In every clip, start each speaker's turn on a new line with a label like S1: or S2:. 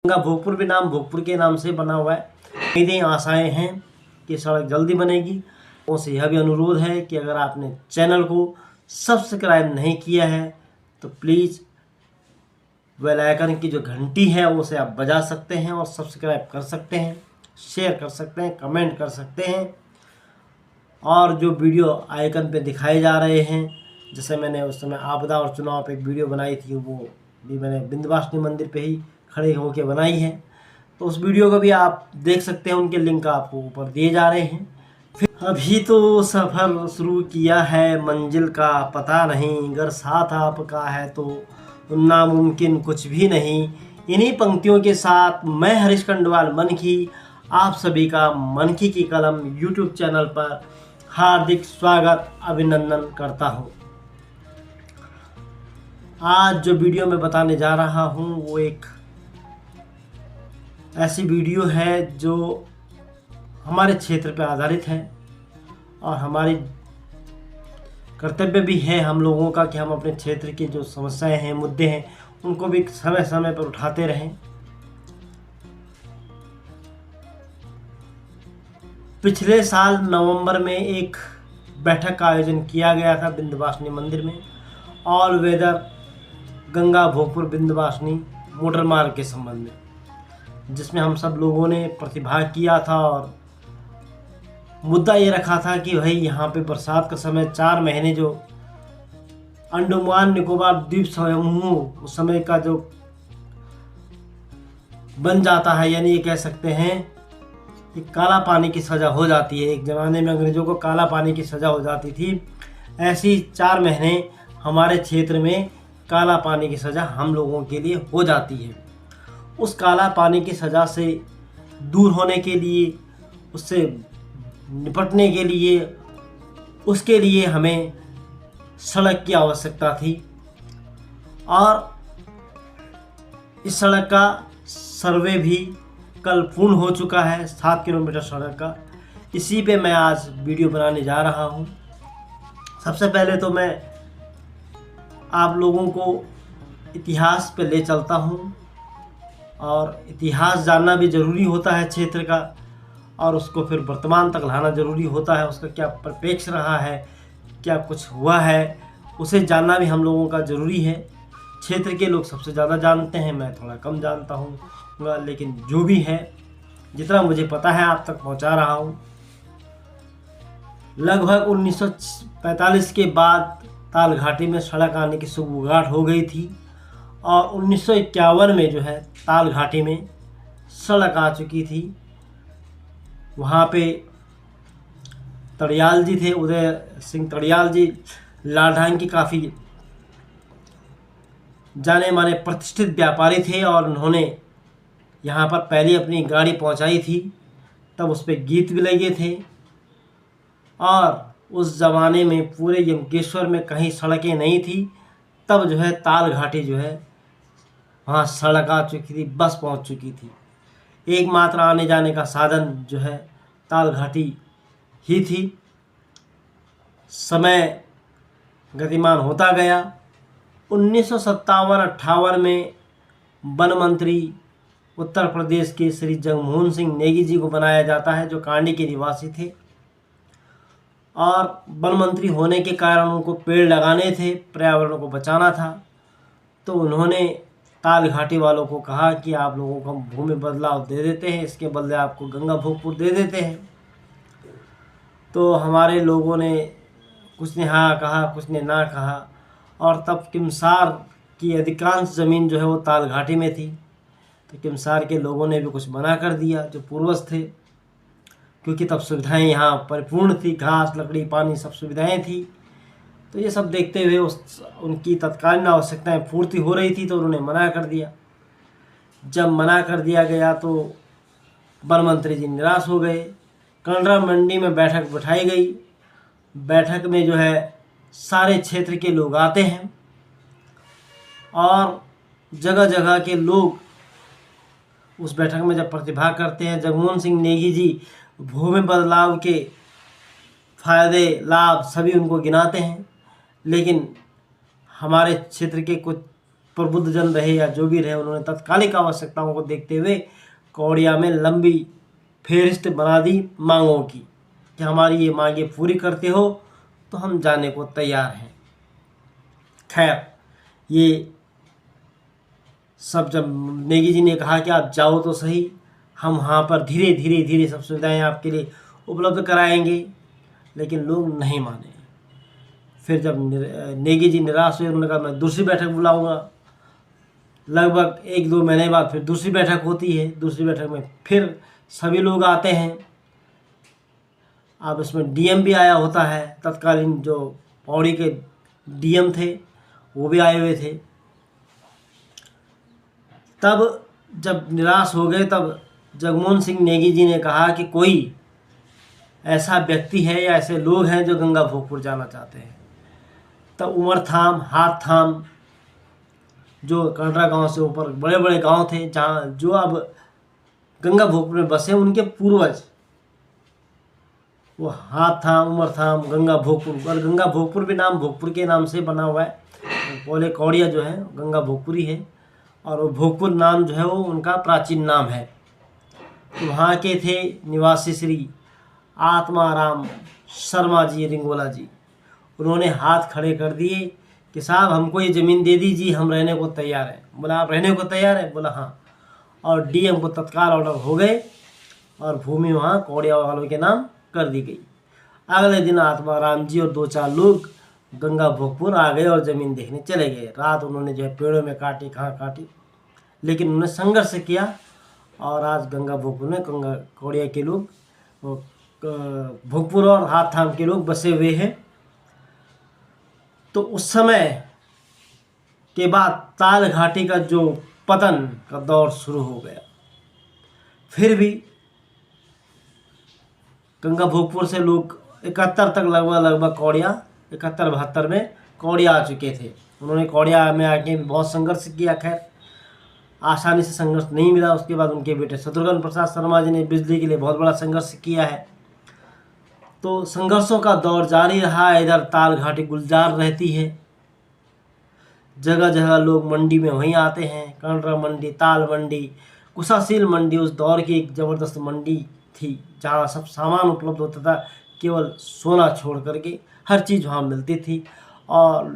S1: गंगा भोगपुर भी नाम भोगपुर के नाम से बना हुआ है। उम्मीदें आशाएं हैं कि सड़क जल्दी बनेगी। उनसे यह भी अनुरोध है कि अगर आपने चैनल को सब्सक्राइब नहीं किया है तो प्लीज़ बेल आइकन की जो घंटी है उसे आप बजा सकते हैं और सब्सक्राइब कर सकते हैं, शेयर कर सकते हैं, कमेंट कर सकते हैं। और जो वीडियो आइकन पे दिखाए जा रहे हैं, जैसे मैंने उस समय आपदा और चुनाव पे एक वीडियो बनाई थी, वो भी मैंने विंध्यवासिनी मंदिर पे ही खड़े होकर बनाई है, तो उस वीडियो को भी आप देख सकते हैं। उनके लिंक आपको ऊपर दिए जा रहे हैं। फिर अभी तो सफ़र शुरू किया है, मंजिल का पता नहीं, अगर साथ आपका है तो नामुमकिन कुछ भी नहीं। इन्हीं पंक्तियों के साथ मैं हरीश खंडवाल मनखी आप सभी का मनखी की कलम यूट्यूब चैनल पर हार्दिक स्वागत अभिनंदन करता हूँ। आज जो वीडियो मैं बताने जा रहा हूँ वो एक ऐसी वीडियो है जो हमारे क्षेत्र पर आधारित है और हमारी कर्तव्य भी है हम लोगों का कि हम अपने क्षेत्र की जो समस्याएं हैं, मुद्दे हैं, उनको भी समय समय पर उठाते रहें। पिछले साल नवंबर में एक बैठक का आयोजन किया गया था विंध्यवासिनी मंदिर में, all weather Ganga Bhogpur Vindhyavasini motor मार्ग के संबंध में, जिसमें हम सब लोगों ने प्रतिभाग किया था। और मुद्दा ये रखा था कि भाई यहाँ पे बरसात का समय 4 महीने जो अंडमान निकोबार द्वीप समूह उस समय का जो बन जाता है, यानी ये कह सकते हैं कि काला पानी की सज़ा हो जाती है। एक ज़माने में अंग्रेज़ों को काला पानी की सज़ा हो जाती थी, ऐसी 4 महीने हमारे क्षेत्र में काला पानी की सज़ा हम लोगों के लिए हो जाती है। उस काला पानी की सज़ा से दूर होने के लिए, उससे निपटने के लिए, उसके लिए हमें सड़क की आवश्यकता थी। और इस सड़क का सर्वे भी कल पूर्ण हो चुका है, 7 किलोमीटर सड़क का। इसी पे मैं आज वीडियो बनाने जा रहा हूँ। सबसे पहले तो मैं आप लोगों को इतिहास पे ले चलता हूँ, और इतिहास जानना भी ज़रूरी होता है क्षेत्र का, और उसको फिर वर्तमान तक लाना ज़रूरी होता है। उसका क्या परिप्रेक्ष्य रहा है, क्या कुछ हुआ है, उसे जानना भी हम लोगों का ज़रूरी है। क्षेत्र के लोग सबसे ज़्यादा जानते हैं, मैं थोड़ा कम जानता हूँ, लेकिन जो भी है, जितना मुझे पता है आप तक पहुँचा रहा हूँ। लगभग 1945 के बाद ताल घाटी में सड़क आने की सुगबुगाहट हो गई थी, और 1951 में जो है ताल घाटी में सड़क आ चुकी थी। वहाँ पे तड़ियाल जी थे, उदय सिंह तड़ियाल जी, लालढांग की काफ़ी जाने माने प्रतिष्ठित व्यापारी थे, और उन्होंने यहाँ पर पहले अपनी गाड़ी पहुँचाई थी। तब उस पर गीत भी लगे थे। और उस ज़माने में पूरे यमकेश्वर में कहीं सड़कें नहीं थी, तब जो है ताल घाटी जो है वहाँ सड़क आ चुकी थी, बस पहुँच चुकी थी। एकमात्र आने जाने का साधन जो है ताल घाटी ही थी। समय गतिमान होता गया। 1957-58 में वन मंत्री उत्तर प्रदेश के श्री जगमोहन सिंह नेगी जी को बनाया जाता है, जो कांडी के निवासी थे। और वन मंत्री होने के कारण उनको पेड़ लगाने थे, पर्यावरण को बचाना था। तो उन्होंने ताल घाटी वालों को कहा कि आप लोगों को हम भूमि बदलाव दे देते हैं, इसके बदले आपको गंगा भोगपुर दे देते हैं। तो हमारे लोगों ने कुछ ने हाँ कहा, कुछ ने ना कहा, और तब किमसार की अधिकांश ज़मीन जो है वो ताल घाटी में थी। तो किमसार के लोगों ने भी कुछ मना कर दिया, जो पूर्वज थे, क्योंकि तब सुविधाएं यहाँ परिपूर्ण थी, घास, लकड़ी, पानी, सब सुविधाएं थी। तो ये सब देखते हुए उनकी तत्कालीन आवश्यकताएं पूर्ति हो रही थी, तो उन्होंने मना कर दिया। जब मना कर दिया गया तो वन मंत्री जी निराश हो गए। कंडरा मंडी में बैठक बिठाई गई। बैठक में जो है सारे क्षेत्र के लोग आते हैं, और जगह जगह के लोग उस बैठक में जब प्रतिभाग करते हैं, जगमोहन सिंह नेगी जी भूमि बदलाव के फायदे, लाभ सभी उनको गिनाते हैं। लेकिन हमारे क्षेत्र के कुछ प्रबुद्ध जन रहे या जो भी रहे, उन्होंने तत्कालिक आवश्यकताओं को देखते हुए कौड़िया में लंबी फेहरिस्त बना दी मांगों की कि हमारी ये मांगे पूरी करते हो तो हम जाने को तैयार हैं। खैर, ये सब जब नेगी जी ने कहा कि आप जाओ तो सही, हम वहाँ पर धीरे धीरे धीरे सब सुविधाएं आपके लिए उपलब्ध कराएंगे, लेकिन लोग नहीं माने। फिर जब नेगी जी निराश हुए, उन्होंने कहा मैं दूसरी बैठक बुलाऊंगा। लगभग 1-2 महीने बाद फिर दूसरी बैठक होती है। दूसरी बैठक में फिर सभी लोग आते हैं। अब इसमें डीएम भी आया होता है, तत्कालीन जो पौड़ी के डीएम थे वो भी आए हुए थे। तब जब निराश हो गए, तब जगमोहन सिंह नेगी जी ने कहा कि कोई ऐसा व्यक्ति है या ऐसे लोग हैं जो गंगा भोगपुर जाना चाहते हैं। तब उमरथाम, हाथथाम, जो कंडरा गांव से ऊपर बड़े बड़े गांव थे जहाँ जो अब गंगा भोगपुर में बसे, उनके पूर्वज वो हाथथाम, उमरथाम, गंगा भोगपुर, और गंगा भोगपुर भी नाम भोगपुर के नाम से बना हुआ है। पहले कौड़िया जो है गंगा भोगपुरी है, और वो भोगपुर नाम जो है वो उनका प्राचीन नाम है। तो वहाँ के थे निवासी श्री आत्माराम शर्मा जी रिंगोला जी। उन्होंने हाथ खड़े कर दिए कि साहब हमको ये ज़मीन दे दीजिए, हम रहने को तैयार हैं। बोला आप रहने को तैयार हैं? बोला हाँ। और डीएम को तत्काल ऑर्डर हो गए और भूमि वहाँ कौड़िया वालों के नाम कर दी गई। अगले दिन आत्माराम जी और 2-4 लोग गंगा भोगपुर आ गए और ज़मीन देखने चले गए। रात उन्होंने जो है पेड़ों में काटी, कहाँ काटी, लेकिन उन्होंने संघर्ष किया और आज गंगा भोगपुर में गंगा कौड़िया के लोग, भोगपुर और हाथथाम के लोग बसे हुए हैं। तो उस समय के बाद ताल घाटी का जो पतन का दौर शुरू हो गया। फिर भी गंगा भोगपुर से लोग 71 तक लगभग कौड़िया 71-72 में कौड़िया आ चुके थे। उन्होंने कौड़िया में आके भी बहुत संघर्ष किया। खैर आसानी से संघर्ष नहीं मिला। उसके बाद उनके बेटे शत्रुघ्न प्रसाद शर्मा जी ने बिजली के लिए बहुत बड़ा संघर्ष किया है। तो संघर्षों का दौर जारी रहा। इधर ताल घाटी गुलजार रहती है, जगह जगह लोग मंडी में वहीं आते हैं। कंडरा मंडी, ताल मंडी, कुशाशील मंडी उस दौर की एक ज़बरदस्त मंडी थी जहाँ सब सामान उपलब्ध होता था, केवल सोना छोड़ करके हर चीज़ वहाँ मिलती थी। और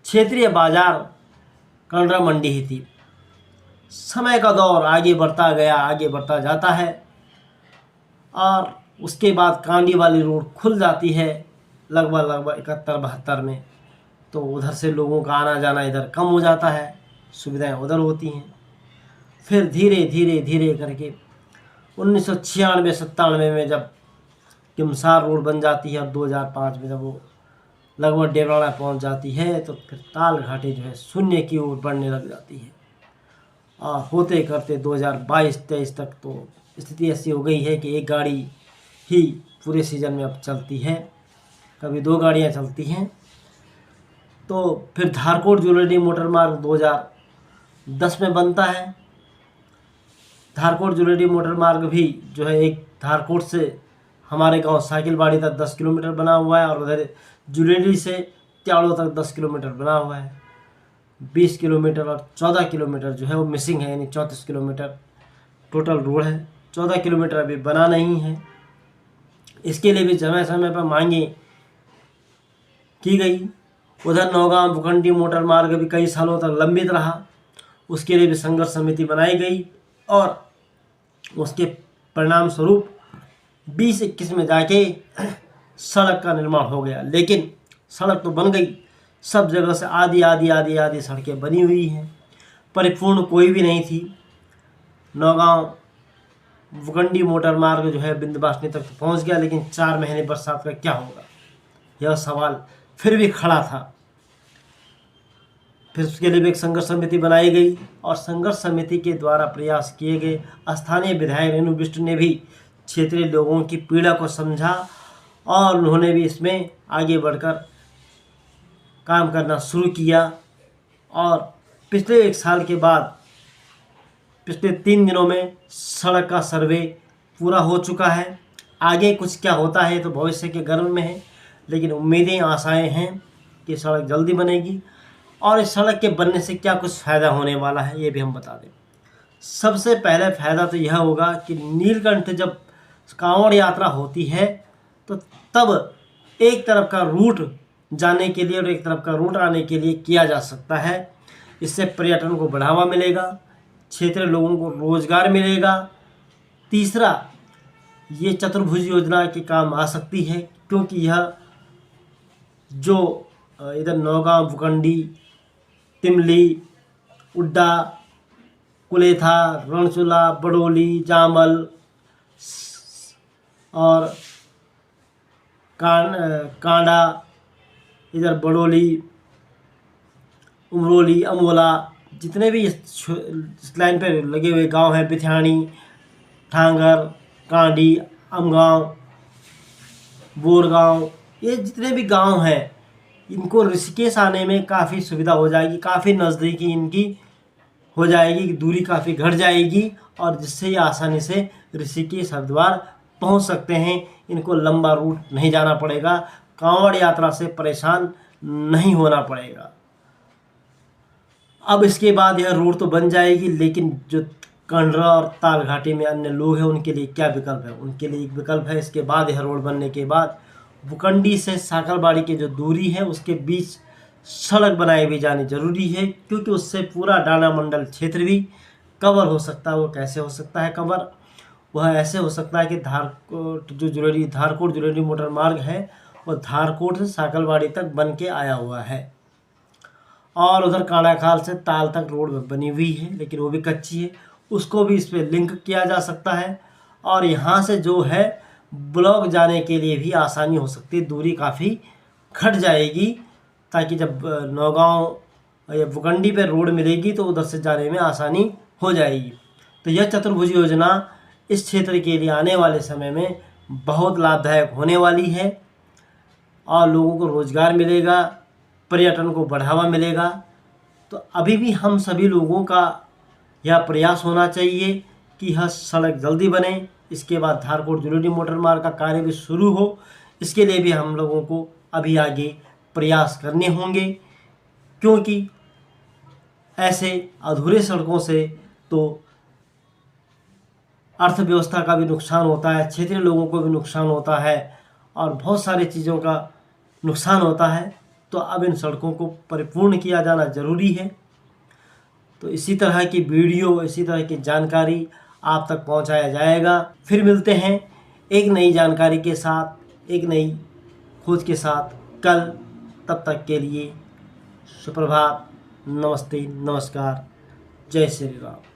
S1: क्षेत्रीय बाजार कंडरा मंडी ही थी। समय का दौर आगे बढ़ता गया, आगे बढ़ता जाता है, और उसके बाद कांडी वाली रोड खुल जाती है लगभग 71-72 में। तो उधर से लोगों का आना जाना इधर कम हो जाता है, सुविधाएं उधर होती हैं। फिर धीरे धीरे धीरे करके 1996-97 में जब किमसार रोड बन जाती है, और 2005 में जब वो लगभग डेबराड़ा पहुंच जाती है, तो फिर ताल घाटी जो है शून्य की ओर बढ़ने लग जाती है। और होते करते 2022-23 तक तो स्थिति ऐसी हो गई है कि एक गाड़ी ही पूरे सीज़न में अब चलती है, कभी 2 गाड़ियाँ चलती हैं। तो फिर धारकोट ज्वेलरी मोटर मार्ग 2010 में बनता है। धारकोट ज्वेलरी मोटर मार्ग भी जो है एक धारकोट से हमारे गांव साइकिलबाड़ी तक 10 किलोमीटर बना हुआ है, और उधर ज्वेलरी से त्याड़ों तक 10 किलोमीटर बना हुआ है। 20 किलोमीटर और 14 किलोमीटर जो है वो मिसिंग है, यानी 34 किलोमीटर टोटल रोड है। 14 किलोमीटर अभी बना नहीं है। इसके लिए भी समय समय पर मांगे की गई। उधर नौगांव भुखंडी मोटर मार्ग भी कई सालों तक लंबित रहा, उसके लिए भी संघर्ष समिति बनाई गई, और उसके परिणाम स्वरूप 2021 में जाके सड़क का निर्माण हो गया। लेकिन सड़क तो बन गई, सब जगह से आधी सड़कें बनी हुई हैं, परिपूर्ण कोई भी नहीं थी। नौगांव भुखंडी मोटर मार्ग जो है बिंदवासिनी तक तो पहुंच गया, लेकिन 4 महीने बरसात का क्या होगा, यह सवाल फिर भी खड़ा था। फिर उसके लिए भी एक संघर्ष समिति बनाई गई, और संघर्ष समिति के द्वारा प्रयास किए गए। स्थानीय विधायक रेणु बिष्ट ने भी क्षेत्रीय लोगों की पीड़ा को समझा, और उन्होंने भी इसमें आगे बढ़कर काम करना शुरू किया। और पिछले 1 साल के बाद पिछले 3 दिनों में सड़क का सर्वे पूरा हो चुका है। आगे कुछ क्या होता है तो भविष्य के गर्भ में है, लेकिन उम्मीदें आशाएं हैं कि सड़क जल्दी बनेगी। और इस सड़क के बनने से क्या कुछ फ़ायदा होने वाला है ये भी हम बता दें। सबसे पहले फ़ायदा तो यह होगा कि नीलकंठ जब कांवड़ यात्रा होती है तो तब एक तरफ का रूट जाने के लिए और एक तरफ का रूट आने के लिए किया जा सकता है। इससे पर्यटन को बढ़ावा मिलेगा, क्षेत्रीय लोगों को रोजगार मिलेगा। तीसरा, ये चतुर्भुज योजना के काम आ सकती है, क्योंकि यह जो इधर नौगांव, भुखंडी, तिमली, उड्डा, कुलेथा, रणचूला, बड़ोली, जामल और कांडा, इधर बड़ोली, उमरोली, अमोला, जितने भी इस लाइन पर लगे हुए गांव हैं, बिथानी, ठांगर, कांडी, अमगांव, बोरगांव, ये जितने भी गांव हैं इनको ऋषिकेश आने में काफ़ी सुविधा हो जाएगी, काफ़ी नज़दीकी इनकी हो जाएगी, दूरी काफ़ी घट जाएगी और जिससे ये आसानी से ऋषिकेश हरिद्वार पहुंच सकते हैं। इनको लंबा रूट नहीं जाना पड़ेगा, कांवड़ यात्रा से परेशान नहीं होना पड़ेगा। अब इसके बाद यह रोड तो बन जाएगी, लेकिन जो कंडरा और ताल घाटी में अन्य लोग हैं उनके लिए क्या विकल्प है? उनके लिए एक विकल्प है, इसके बाद यह रोड बनने के बाद भुखंडी से साकलबाड़ी की जो दूरी है उसके बीच सड़क बनाई भी जानी जरूरी है, क्योंकि उससे पूरा डाना मंडल क्षेत्र भी कवर हो सकता है। वो कैसे हो सकता है कवर? वह ऐसे हो सकता है कि धारकोट जुरेली मोटर मार्ग है और धारकोट से साकलबाड़ी तक बन के आया हुआ है और उधर कांडाखाल से ताल तक रोड बनी हुई है, लेकिन वो भी कच्ची है, उसको भी इस पर लिंक किया जा सकता है और यहाँ से जो है ब्लॉक जाने के लिए भी आसानी हो सकती है, दूरी काफ़ी घट जाएगी, ताकि जब नौगांव या भुखंडी पे रोड मिलेगी तो उधर से जाने में आसानी हो जाएगी। तो यह चतुर्भुज योजना इस क्षेत्र के लिए आने वाले समय में बहुत लाभदायक होने वाली है और लोगों को रोज़गार मिलेगा, पर्यटन को बढ़ावा मिलेगा। तो अभी भी हम सभी लोगों का यह प्रयास होना चाहिए कि यह सड़क जल्दी बने, इसके बाद धारकोट जुलेडी मोटर मार्ग का कार्य भी शुरू हो। इसके लिए भी हम लोगों को अभी आगे प्रयास करने होंगे, क्योंकि ऐसे अधूरे सड़कों से तो अर्थव्यवस्था का भी नुकसान होता है, क्षेत्रीय लोगों को भी नुकसान होता है और बहुत सारी चीज़ों का नुकसान होता है। तो अब इन सड़कों को परिपूर्ण किया जाना ज़रूरी है। तो इसी तरह की वीडियो, इसी तरह की जानकारी आप तक पहुंचाया जाएगा। फिर मिलते हैं एक नई जानकारी के साथ, एक नई खोज के साथ कल। तब तक के लिए सुप्रभात, नमस्ते, नमस्कार, जय श्री राम।